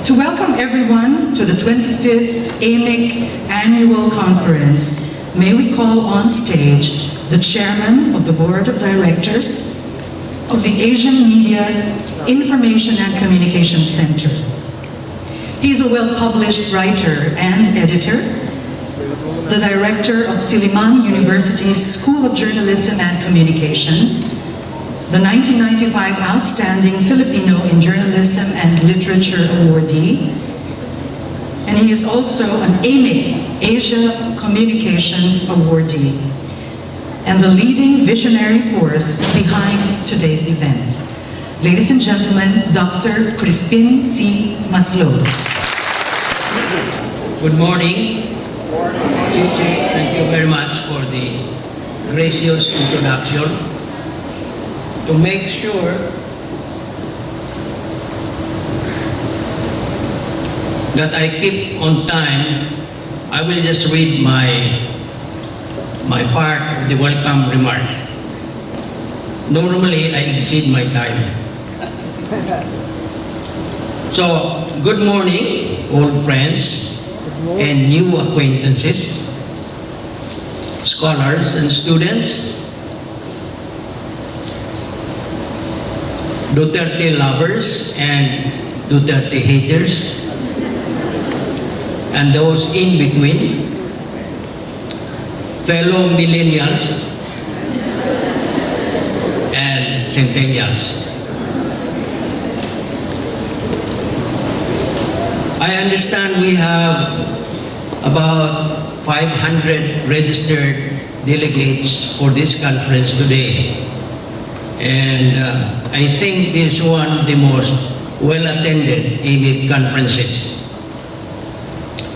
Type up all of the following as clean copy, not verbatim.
To welcome everyone to the 25th AMIC Annual Conference, may we call on stage the Chairman of the Board of Directors of the Asian Media Information and Communication Center. He is a well-published writer and editor, the Director of Silliman University's School of Journalism and Communications, the 1995 Outstanding Filipino in Journalism and Literature Awardee, and he is also an AMIC Asia Communications Awardee, and the leading visionary force behind today's event. Ladies and gentlemen, Dr. Crispin C. Maslog. Good morning. Chichi, thank you very much for the gracious introduction. To make sure that I keep on time, I will just read my part of the welcome remarks. Normally, I exceed my time. So, good morning, old friends and new acquaintances, scholars and students, Duterte lovers and Duterte haters, and those in between, fellow millennials and centennials. I understand we have about 500 registered delegates for this conference today. And I think this is one of the most well-attended AMIC conferences.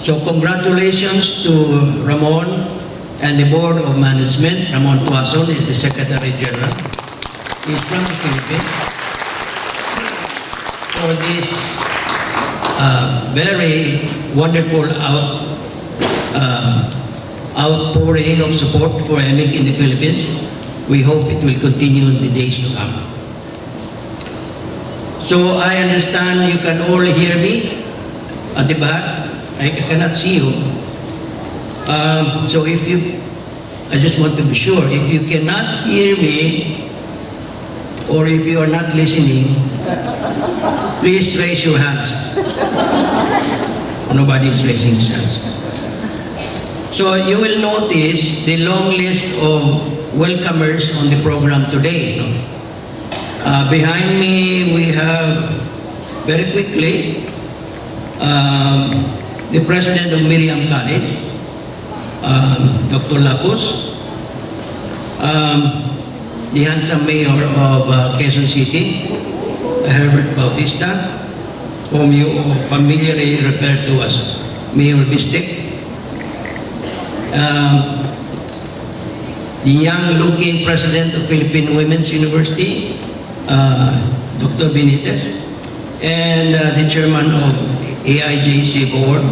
So congratulations to Ramon and the Board of Management. Ramon Tuason is the Secretary General. He's from the Philippines. For this very wonderful outpouring of support for AMIC in the Philippines. We hope it will continue in the days to come. So I understand you can all hear me at the back. I cannot see you. So if you, I just want to be sure, if you cannot hear me or if you are not listening, please raise your hands. Nobody is raising his hands. So you will notice the long list of welcomers on the program today. Behind me, we have, very quickly, the president of Miriam College, Dr. Lapus, the handsome mayor of Quezon City, Herbert Bautista, whom you familiarly refer to as Mayor Bistek. The young-looking president of Philippine Women's University, Dr. Benitez, and the chairman of AIJC Board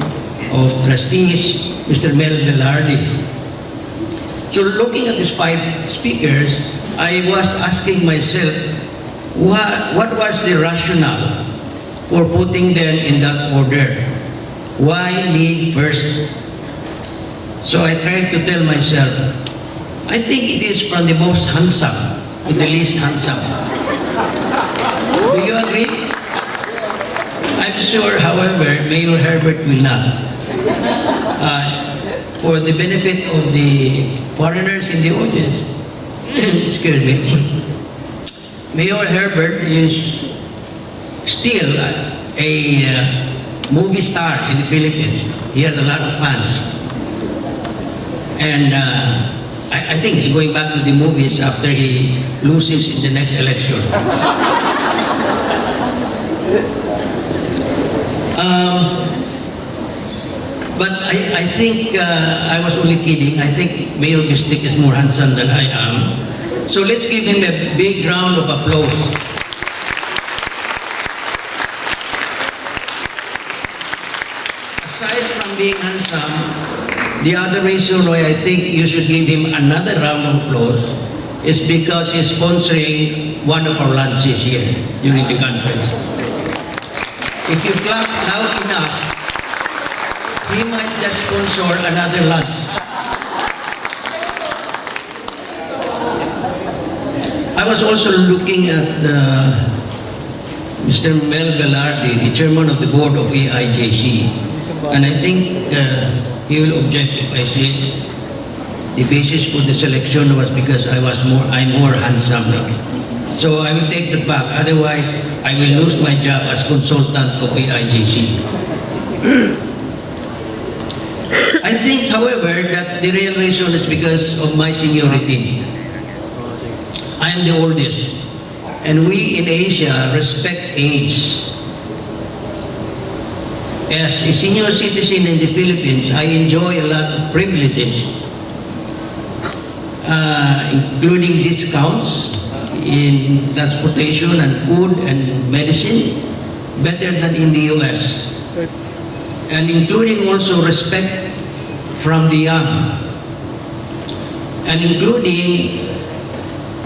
of Trustees, Mr. Mel Velarde. So looking at these 5 speakers, I was asking myself, what was the rationale for putting them in that order? Why me first? So I tried to tell myself, I think it is from the most handsome to the least handsome. Do you agree? I'm sure, however, Mayor Herbert will not. For the benefit of the foreigners in the audience, excuse me, Mayor Herbert is still a movie star in the Philippines. He has a lot of fans. And I think he's going back to the movies after he loses in the next election. But I think I was only kidding. I think Mayor Bistek is more handsome than I am. So let's give him a big round of applause. Aside from being handsome, the other reason why I think you should give him another round of applause is because he's sponsoring one of our lunches here during the conference. If you clap loud enough, he might just sponsor another lunch. I was also looking at Mr. Mel Velarde, the chairman of the board of AIJC, and I think he will object if I say the basis for the selection was because I'm more handsome. So I will take that back. Otherwise, I will lose my job as consultant of AIJC. I think, however, that the real reason is because of my seniority. I am the oldest, and we in Asia respect age. As a senior citizen in the Philippines, I enjoy a lot of privileges, including discounts in transportation and food and medicine, better than in the US. And including also respect from the young, and including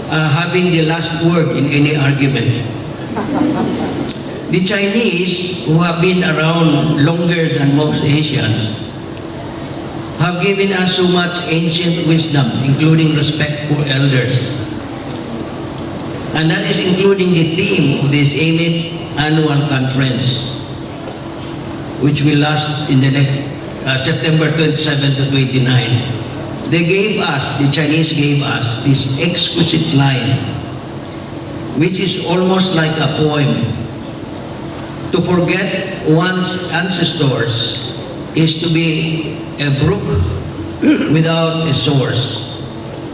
having the last word in any argument. The Chinese, who have been around longer than most Asians, have given us so much ancient wisdom, including respect for elders. And that is including the theme of this AMIC annual conference, which will last in the next September 27 to 29. They gave us, the Chinese gave us, this exquisite line, which is almost like a poem. To forget one's ancestors is to be a brook without a source,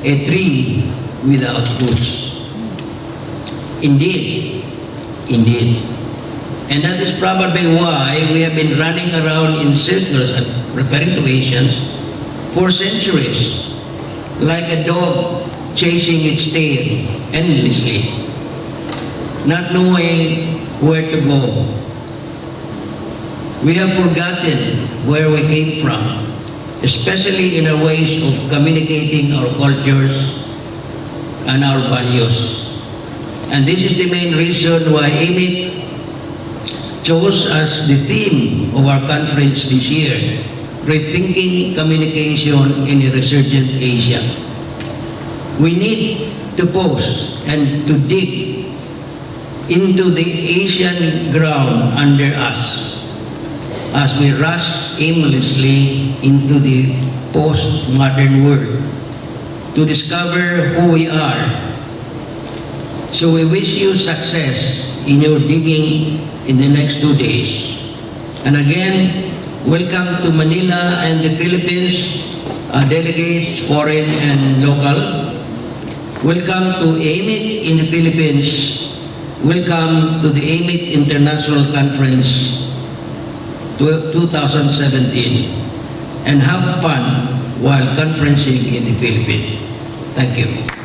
a tree without roots. Indeed, indeed. And that is probably why we have been running around in circles, referring to Asians, for centuries, like a dog chasing its tail endlessly, not knowing where to go. We have forgotten where we came from, especially in our ways of communicating our cultures and our values. And this is the main reason why AMIC chose as the theme of our conference this year, Rethinking Communication in a Resurgent Asia. We need to pause and to dig into the Asian ground under us as we rush aimlessly into the postmodern world to discover who we are. So we wish you success in your digging in the next 2 days. And again, welcome to Manila and the Philippines, delegates, foreign and local. Welcome to AMIC in the Philippines. Welcome to the AMIC International Conference 2017. And have fun while conferencing in the Philippines. Thank you.